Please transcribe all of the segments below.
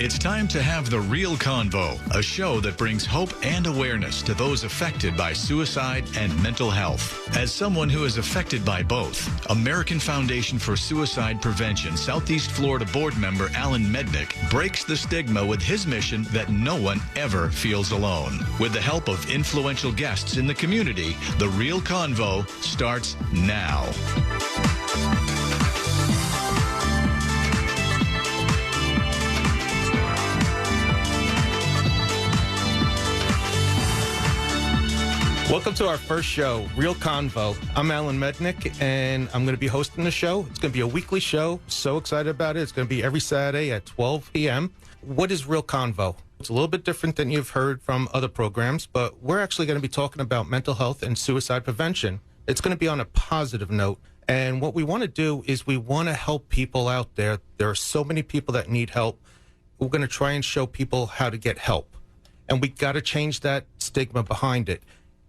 It's time to have the Real Convo, a show that brings hope and awareness to those affected by suicide and mental health. As someone who is affected by both, American Foundation for Suicide Prevention Southeast Florida board member Alan Mednick breaks the stigma with his mission that no one ever feels alone. With the help of influential guests in the community, the Real Convo starts now. Welcome to our first show, Real Convo. I'm Alan Mednick, and I'm going to be hosting the show. It's going to be a weekly show. So excited about it. It's going to be every Saturday at 12 p.m. What is Real Convo? It's a little bit different than you've heard from other programs, but we're actually going to be talking about mental health and suicide prevention. It's going to be on a positive note. And what we want to do is we want to help people out there. There are so many people that need help. We're going to try and show people how to get help. And we got to change that stigma behind it.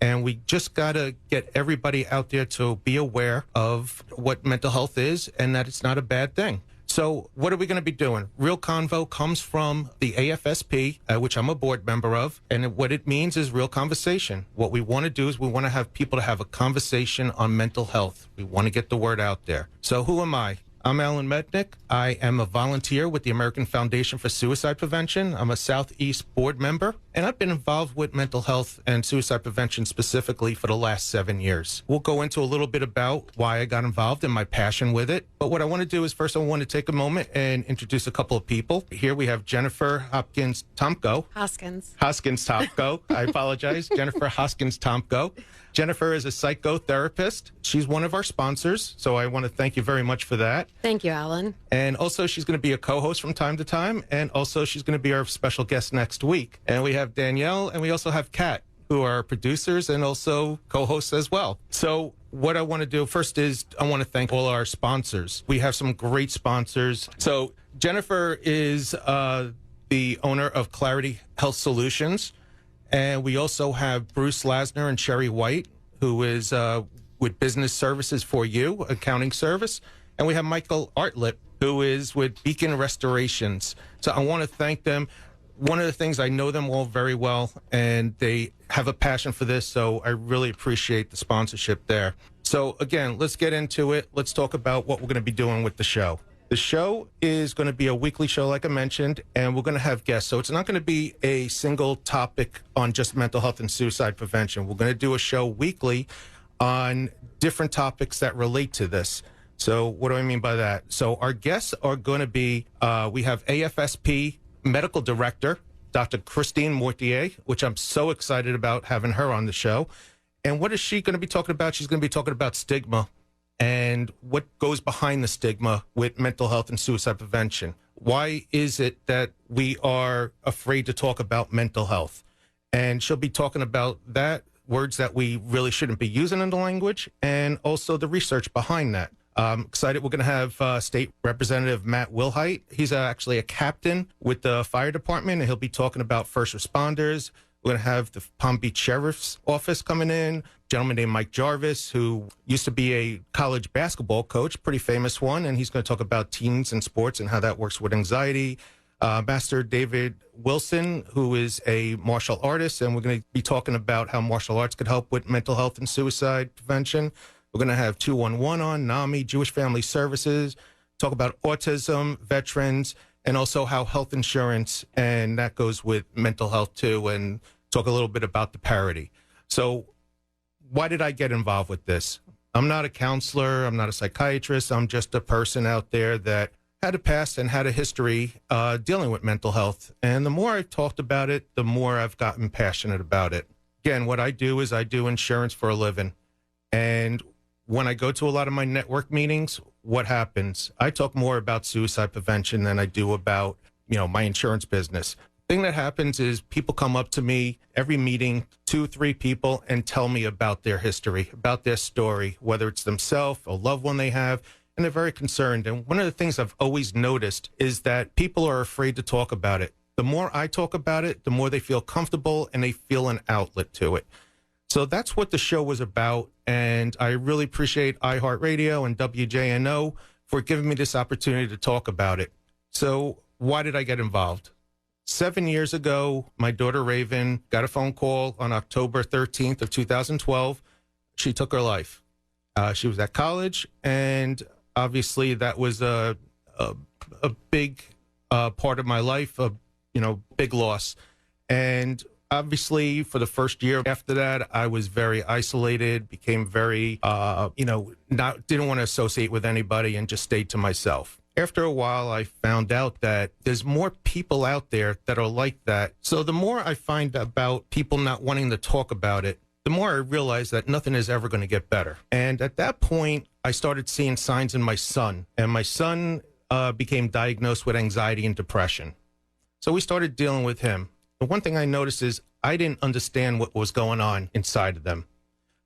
And we just got to get everybody out there to be aware of what mental health is and that it's not a bad thing. So what are we going to be doing? Real Convo comes from the AFSP, which I'm a board member of. And what it means is real conversation. What we want to do is we want to have people to have a conversation on mental health. We want to get the word out there. So who am I? I'm Alan Mednick. I am a volunteer with the American Foundation for Suicide Prevention. I'm a Southeast board member, and I've been involved with mental health and suicide prevention specifically for the last 7 years. We'll go into a little bit about why I got involved and my passion with it. But what I want to do is first I want to take a moment and introduce a couple of people. Here we have Jennifer Hoskins-Tomko. Hoskins Tomko. I apologize. Jennifer Hoskins-Tomko. Jennifer is a psychotherapist. She's one of our sponsors, so I want to thank you very much for that. Thank you, Alan. And also, she's going to be a co-host from time to time, and also she's going to be our special guest next week. And we have Danielle, and we also have Kat, who are producers and also co-hosts as well. So what I want to do first is I want to thank all our sponsors. We have some great sponsors. So Jennifer is the owner of Clarity Health Solutions. And we also have Bruce Lasner and Sherry White, who is with Business Services for You, accounting service. And we have Michael Artlip, who is with Beacon Restorations. So I want to thank them. One of the things, I know them all very well, and they have a passion for this, so I really appreciate the sponsorship there. So again, let's get into it. Let's talk about what we're going to be doing with the show. The show is going to be a weekly show, like I mentioned, and we're going to have guests. So it's not going to be a single topic on just mental health and suicide prevention. We're going to do a show weekly on different topics that relate to this. So what do I mean by that? So our guests are going to be, we have AFSP Medical Director, Dr. Christine Mortier, which I'm so excited about having her on the show. And what is she going to be talking about? She's going to be talking about stigma and what goes behind the stigma with mental health and suicide prevention. Why is it that we are afraid to talk about mental health? And she'll be talking about that, words that we really shouldn't be using in the language, and also the research behind that. I'm excited. We're going to have State Representative Matt Wilhite. He's actually a captain with the fire department, and he'll be talking about first responders. We're going to have the Palm Beach Sheriff's Office coming in. A gentleman named Mike Jarvis, who used to be a college basketball coach, pretty famous one, and he's going to talk about teens and sports and how that works with anxiety. Master David Wilson, who is a martial artist, and we're going to be talking about how martial arts could help with mental health and suicide prevention. We're going to have 211 on, NAMI, Jewish Family Services, talk about autism, veterans, and also how health insurance, and that goes with mental health too, and talk a little bit about the parity. So why did I get involved with this? I'm not a counselor. I'm not a psychiatrist. I'm just a person out there that had a past and had a history dealing with mental health. And the more I've talked about it, the more I've gotten passionate about it. Again, what I do is I do insurance for a living. And when I go to a lot of my network meetings, what happens? I talk more about suicide prevention than I do about, my insurance business. The thing that happens is people come up to me every meeting, 2-3 people, and tell me about their history, about their story, whether it's themselves, a loved one they have, and they're very concerned. And one of the things I've always noticed is that people are afraid to talk about it. The more I talk about it, the more they feel comfortable and they feel an outlet to it. So that's what the show was about, and I really appreciate iHeart Radio and WJNO for giving me this opportunity to talk about it. So why did I get involved? 7 years ago, my daughter Raven got a phone call on October 13th of 2012. She took her life. She was at college, and obviously that was a big part of my life, a big loss. And obviously, for the first year after that, I was very isolated, became very, didn't want to associate with anybody and just stayed to myself. After a while, I found out that there's more people out there that are like that. So the more I find about people not wanting to talk about it, the more I realize that nothing is ever going to get better. And at that point, I started seeing signs in my son. And my son became diagnosed with anxiety and depression. So we started dealing with him. The one thing I noticed is I didn't understand what was going on inside of them.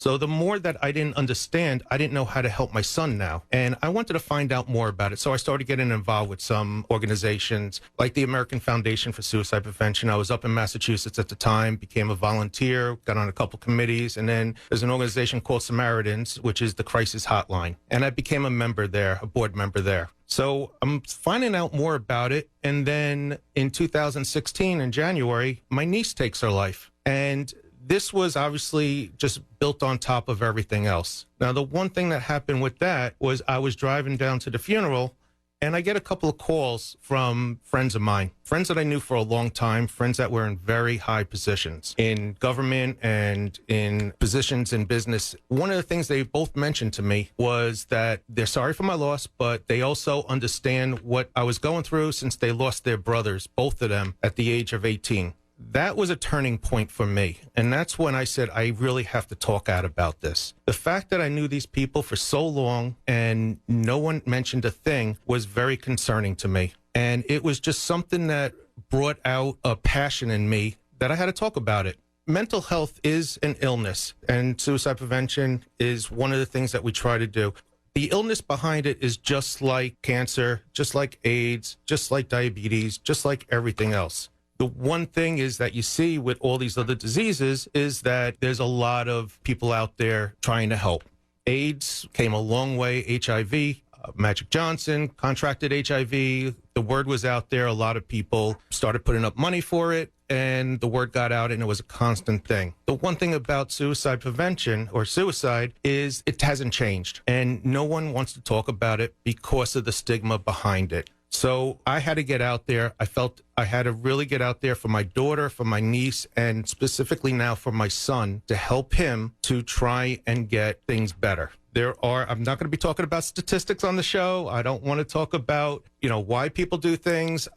So the more that I didn't understand, I didn't know how to help my son now. And I wanted to find out more about it. So I started getting involved with some organizations like the American Foundation for Suicide Prevention. I was up in Massachusetts at the time, became a volunteer, got on a couple committees. And then there's an organization called Samaritans, which is the crisis hotline. And I became a member there, a board member there. So I'm finding out more about it. And then in 2016, in January, my niece takes her life. And this was obviously just built on top of everything else. Now, the one thing that happened with that was I was driving down to the funeral, and I get a couple of calls from friends of mine, friends that I knew for a long time, friends that were in very high positions in government and in positions in business. One of the things they both mentioned to me was that they're sorry for my loss, but they also understand what I was going through since they lost their brothers, both of them, at the age of 18. That was a turning point for me. And that's when I said, I really have to talk out about this. The fact that I knew these people for so long and no one mentioned a thing was very concerning to me. And it was just something that brought out a passion in me that I had to talk about it. Mental health is an illness, and suicide prevention is one of the things that we try to do. The illness behind it is just like cancer, just like AIDS, just like diabetes, just like everything else. The one thing is that you see with all these other diseases is that there's a lot of people out there trying to help. AIDS came a long way, HIV, Magic Johnson contracted HIV. The word was out there. A lot of people started putting up money for it, and the word got out, and it was a constant thing. The one thing about suicide prevention or suicide is it hasn't changed, and no one wants to talk about it because of the stigma behind it. So I had to get out there. I felt I had to really get out there for my daughter, for my niece, and specifically now for my son to help him to try and get things better. I'm not going to be talking about statistics on the show. I don't want to talk about, why people do things.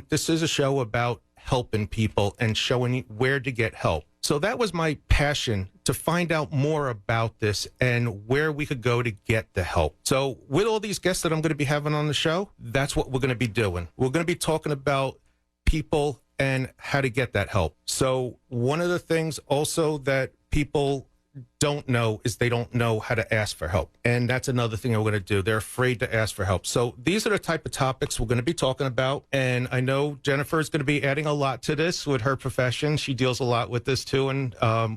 This is a show about helping people and showing where to get help. So that was my passion, to find out more about this and where we could go to get the help. So with all these guests that I'm going to be having on the show, that's what we're going to be doing. We're going to be talking about people and how to get that help. So one of the things also that people don't know is they don't know how to ask for help. And that's another thing we're going to do. They're afraid to ask for help. So these are the type of topics we're going to be talking about. And I know Jennifer is going to be adding a lot to this with her profession. She deals a lot with this too. And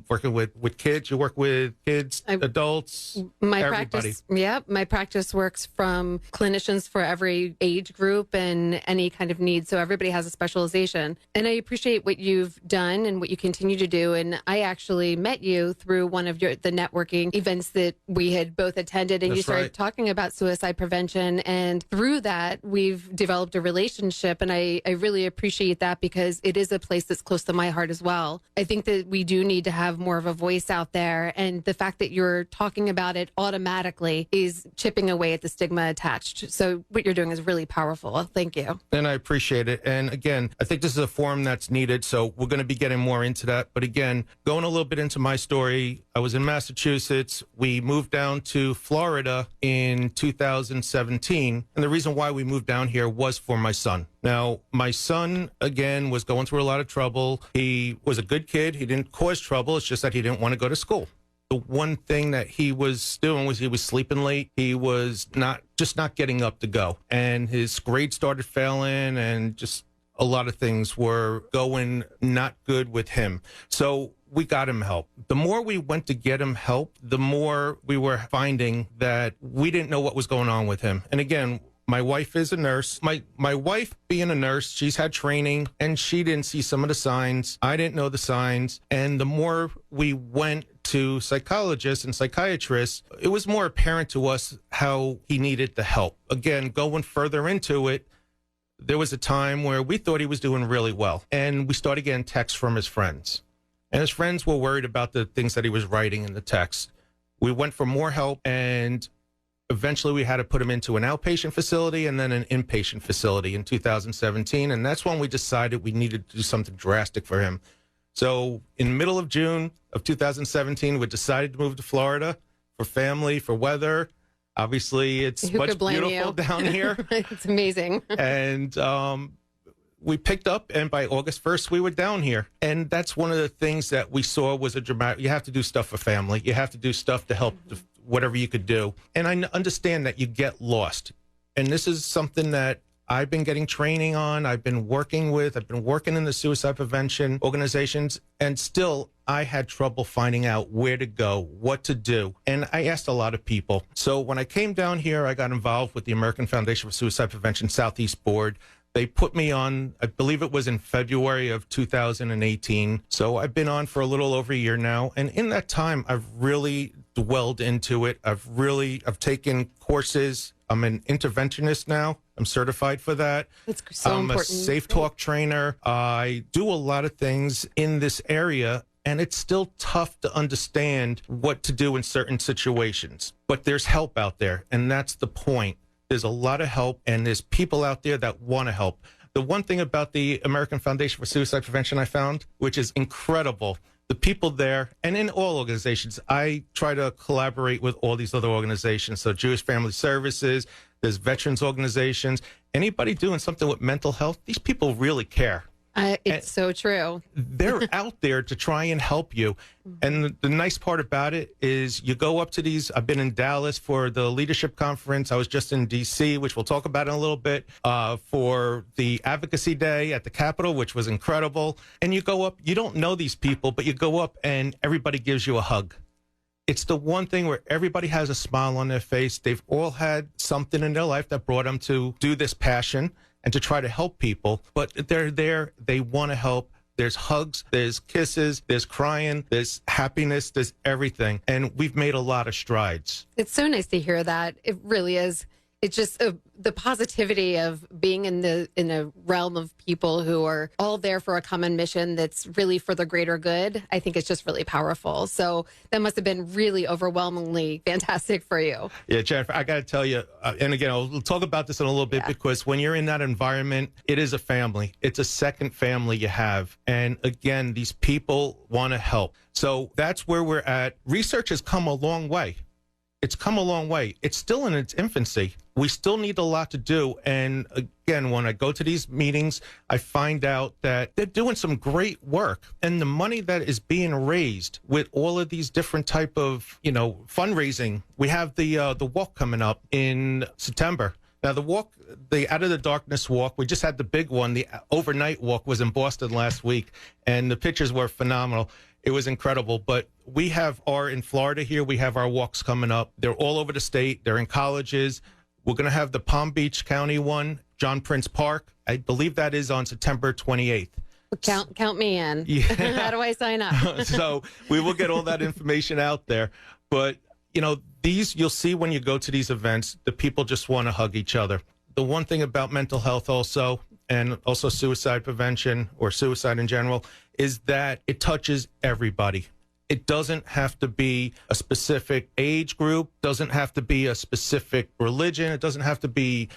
working with kids, you work with kids, adults, everybody. My practice works from clinicians for every age group and any kind of need. So everybody has a specialization. And I appreciate what you've done and what you continue to do. And I actually met you through one of the networking events that we had both attended, and you started talking about suicide prevention, and through that we've developed a relationship, and I really appreciate that because it is a place that's close to my heart as well. I think that we do need to have more of a voice out there, and the fact that you're talking about it automatically is chipping away at the stigma attached. So what you're doing is really powerful. Thank you. And I appreciate it. And again, I think this is a forum that's needed, so we're going to be getting more into that. But again, going a little bit into my story, I was in Massachusetts. We moved down to Florida in 2017. And the reason why we moved down here was for my son. Now, my son, again, was going through a lot of trouble. He was a good kid. He didn't cause trouble. It's just that he didn't want to go to school. The one thing that he was doing was he was sleeping late. He was not getting up to go. And his grades started failing, and just a lot of things were going not good with him. So we got him help. The more we went to get him help, the more we were finding that we didn't know what was going on with him. And again, My wife is a nurse. My wife, being a nurse, she's had training, and she didn't see some of the signs. I didn't know the signs. And the more we went to psychologists and psychiatrists, it was more apparent to us how he needed the help. Again, going further into it, there was a time where we thought he was doing really well, and we started getting texts from his friends. And his friends were worried about the things that he was writing in the text. We went for more help, and eventually we had to put him into an outpatient facility and then an inpatient facility in 2017. And that's when we decided we needed to do something drastic for him. So in the middle of June of 2017, we decided to move to Florida for family, for weather. Obviously, it's much beautiful down here. It's amazing. And we picked up, and by August 1st, we were down here. And that's one of the things that we saw was a dramatic, you have to do stuff for family. You have to do stuff to help whatever you could do. And I understand that you get lost. And this is something that I've been getting training on. I've been working in the suicide prevention organizations, and still I had trouble finding out where to go, what to do. And I asked a lot of people. So when I came down here, I got involved with the American Foundation for Suicide Prevention Southeast Board. They put me on, I believe it was in February of 2018. So I've been on for a little over a year now. And in that time, I've really dwelled into it. I've taken courses. I'm an interventionist now. I'm certified for that. That's so important. I'm a safe talk trainer. I do a lot of things in this area, and it's still tough to understand what to do in certain situations. But there's help out there, and that's the point. There's a lot of help, and there's people out there that want to help. The one thing about the American Foundation for Suicide Prevention I found, which is incredible, the people there, and in all organizations, I try to collaborate with all these other organizations. So Jewish Family Services, there's veterans organizations, anybody doing something with mental health, these people really care. It's so true. They're out there to try and help you. And the nice part about it is you go up to these. I've been in Dallas for the leadership conference. I was just in D.C., which we'll talk about in a little bit, for the Advocacy Day at the Capitol, which was incredible. And you go up, you don't know these people, but you go up and everybody gives you a hug. It's the one thing where everybody has a smile on their face. They've all had something in their life that brought them to do this passion and to try to help people, but they're there, they want to help. There's hugs, there's kisses, there's crying, there's happiness, there's everything. And we've made a lot of strides. It's so nice to hear that. It really is. It's just the positivity of being in the realm of people who are all there for a common mission that's really for the greater good. I think it's just really powerful. So that must have been really overwhelmingly fantastic for you. Yeah, Jennifer, I got to tell you, and again, I'll talk about this in a little bit, because when you're in that environment, it is a family. It's a second family you have. And again, these people want to help. So that's where we're at. Research has come a long way. It's come a long way. It's still in its infancy. We still need a lot to do. And again, when I go to these meetings, I find out that they're doing some great work. And the money that is being raised with all of these different type of, fundraising. We have the walk coming up in September. Now, the walk, the Out of the Darkness walk, we just had the big one. The overnight walk was in Boston last week, and the pictures were phenomenal. It was incredible. But we have in Florida here, we have our walks coming up. They're all over the state. They're in colleges. We're going to have the Palm Beach County one, John Prince Park. I believe that is on September 28th. Count me in. Yeah. How do I sign up? So we will get all that information out there. But, these you'll see when you go to these events, the people just want to hug each other. The one thing about mental health also, and also suicide prevention or suicide in general, is that it touches everybody. It doesn't have to be a specific age group, doesn't have to be a specific religion, it doesn't have to be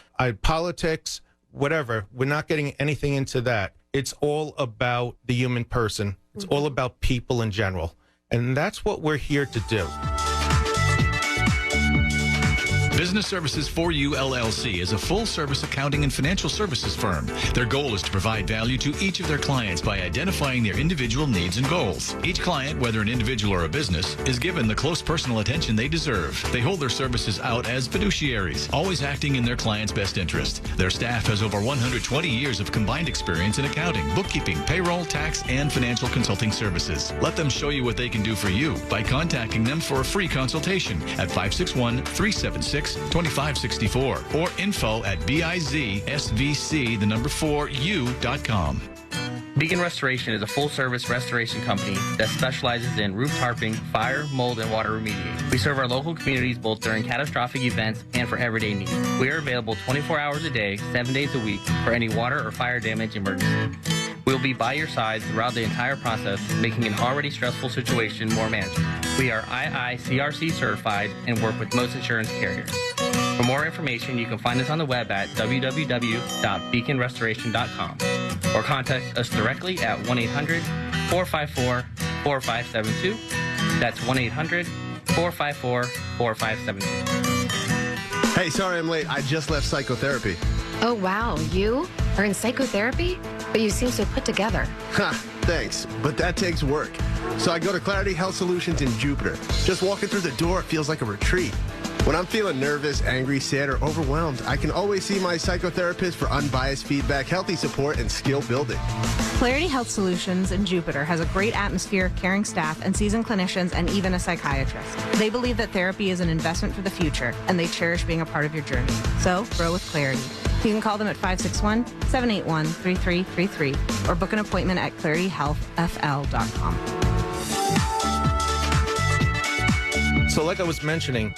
politics, whatever. We're not getting anything into that. It's all about the human person. It's all about people in general. And that's what we're here to do. Business Services for You, LLC is a full-service accounting and financial services firm. Their goal is to provide value to each of their clients by identifying their individual needs and goals. Each client, whether an individual or a business, is given the close personal attention they deserve. They hold their services out as fiduciaries, always acting in their client's best interest. Their staff has over 120 years of combined experience in accounting, bookkeeping, payroll, tax, and financial consulting services. Let them show you what they can do for you by contacting them for a free consultation at 561-376-6666. 866-2564 or info@bizsvc4u.com. Beacon Restoration is a full-service restoration company that specializes in roof tarping, fire, mold, and water remediation. We serve our local communities both during catastrophic events and for everyday needs. We are available 24 hours a day, 7 days a week for any water or fire damage emergency. We'll be by your side throughout the entire process, making an already stressful situation more manageable. We are IICRC certified and work with most insurance carriers. For more information, you can find us on the web at www.beaconrestoration.com or contact us directly at 1-800-454-4572. That's 1-800-454-4572. Hey, sorry I'm late. I just left psychotherapy. Oh, wow. You are in psychotherapy? But you seem so put together. Ha, thanks. But that takes work. So I go to Clarity Health Solutions in Jupiter. Just walking through the door feels like a retreat. When I'm feeling nervous, angry, sad, or overwhelmed, I can always see my psychotherapist for unbiased feedback, healthy support, and skill building. Clarity Health Solutions in Jupiter has a great atmosphere, caring staff, and seasoned clinicians, and even a psychiatrist. They believe that therapy is an investment for the future, and they cherish being a part of your journey. So, grow with Clarity. You can call them at 561-781-3333 or book an appointment at clarityhealthfl.com. So like I was mentioning,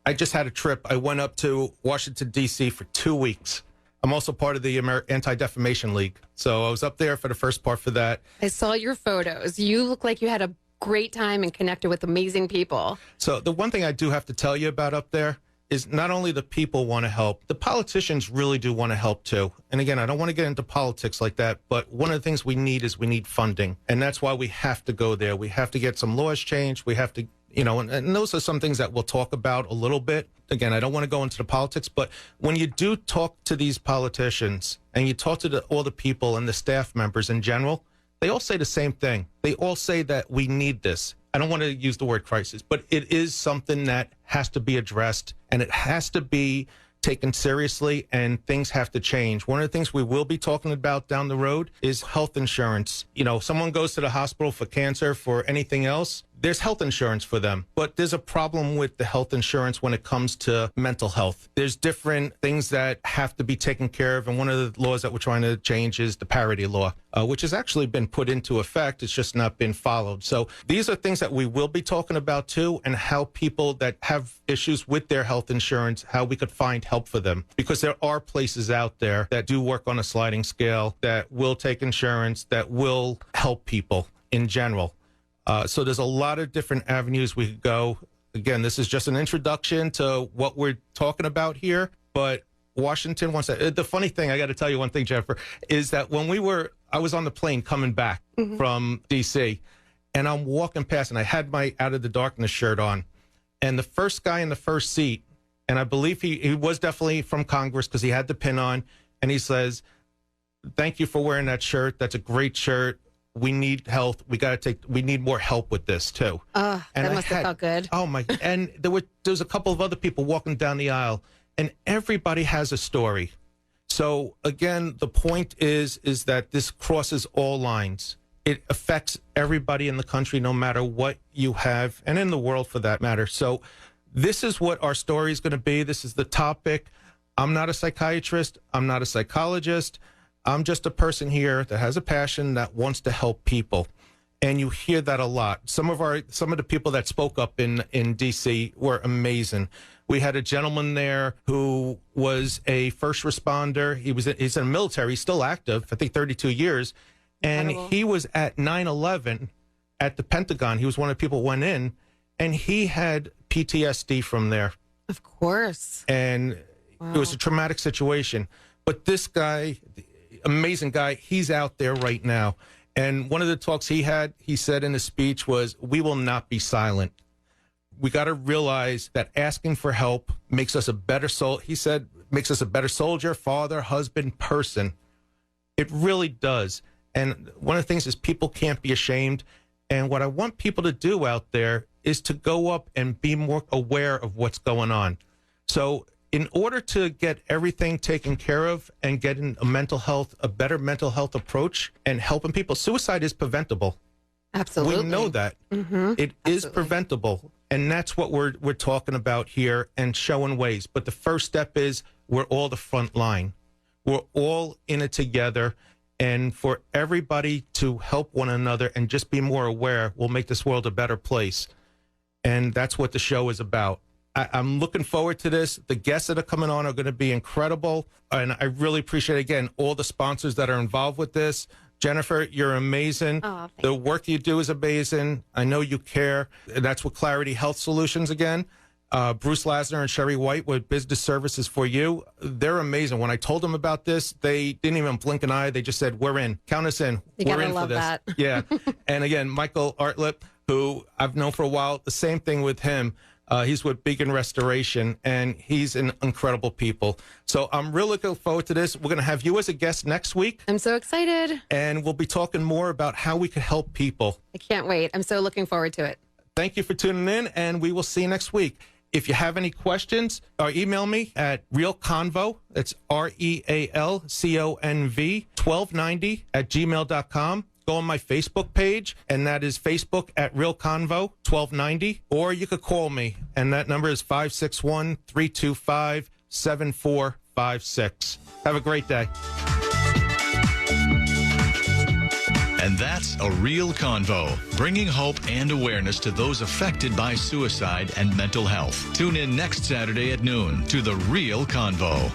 I just had a trip. I went up to Washington, D.C. for 2 weeks. I'm also part of the Anti-Defamation League. So I was up there for the first part for that. I saw your photos. You look like you had a great time and connected with amazing people. So the one thing I do have to tell you about up there is not only the people want to help, the politicians really do want to help too. And again, I don't want to get into politics like that, but one of the things we need is we need funding. And that's why we have to go there. We have to get some laws changed. We have to, and those are some things that we'll talk about a little bit. Again, I don't want to go into the politics, but when you do talk to these politicians and you talk to all the people and the staff members in general, they all say the same thing. They all say that we need this. I don't want to use the word crisis, but it is something that has to be addressed and it has to be taken seriously and things have to change. One of the things we will be talking about down the road is health insurance. Someone goes to the hospital for cancer, for anything else, there's health insurance for them. But there's a problem with the health insurance when it comes to mental health. There's different things that have to be taken care of. And one of the laws that we're trying to change is the parity law, which has actually been put into effect. It's just not been followed. So these are things that we will be talking about too, and how people that have issues with their health insurance, how we could find help for them. Because there are places out there that do work on a sliding scale, that will take insurance, that will help people in general. So there's a lot of different avenues we could go. Again, this is just an introduction to what we're talking about here, but Washington wants that. The funny thing, I got to tell you one thing, Jennifer, is that when I was on the plane coming back from D.C., and I'm walking past, and I had my Out of the Darkness shirt on, and the first guy in the first seat, and I believe he was definitely from Congress because he had the pin on, and he says, "Thank you for wearing that shirt. That's a great shirt. We need health. We need more help with this too." That must have felt good. Oh my! And there was a couple of other people walking down the aisle, and everybody has a story. So again, the point is that this crosses all lines. It affects everybody in the country, no matter what you have, and in the world for that matter. So this is what our story is going to be. This is the topic. I'm not a psychiatrist. I'm not a psychologist. I'm just a person here that has a passion that wants to help people. And you hear that a lot. Some of the people that spoke up in DC were amazing. We had a gentleman there who was a first responder. He's in the military. He's still active, I think 32 years. And Incredible. He was at 9/11 at the Pentagon. He was one of the people who went in, and he had PTSD from there. Of course. And It was a traumatic situation. But this guy, amazing guy, he's out there right now. And one of the talks he said in his speech was, "We will not be silent. We got to realize that asking for help makes us a better soul." He said, makes us a better soldier, father, husband, person. It really does. And one of the things is people can't be ashamed. And what I want people to do out there is to go up and be more aware of what's going on. So in order to get everything taken care of and getting a better mental health approach and helping people, suicide is preventable. Absolutely. We know that. Mm-hmm. It is preventable. And that's what we're talking about here and showing ways. But the first step is we're all the front line. We're all in it together. And for everybody to help one another and just be more aware will make this world a better place. And that's what the show is about. I'm looking forward to this. The guests that are coming on are going to be incredible. And I really appreciate, again, all the sponsors that are involved with this. Jennifer, you're amazing. Oh, the work you do is amazing. I know you care. And that's with Clarity Health Solutions again. Bruce Lasner and Sherry White with Business Services for You. They're amazing. When I told them about this, they didn't even blink an eye. They just said, we're in. Count us in. We're in for this. That. Yeah. And again, Michael Artlip, who I've known for a while, the same thing with him. He's with Beacon Restoration, and he's an incredible people. So I'm really looking forward to this. We're going to have you as a guest next week. I'm so excited. And we'll be talking more about how we could help people. I can't wait. I'm so looking forward to it. Thank you for tuning in, and we will see you next week. If you have any questions, email me at RealConvo. It's RealConv 1290 @gmail.com. Go on my Facebook page, and that is Facebook at RealConvo 1290. Or you could call me, and that number is 561-325-7456. Have a great day. And that's a Real Convo, bringing hope and awareness to those affected by suicide and mental health. Tune in next Saturday at noon to the Real Convo.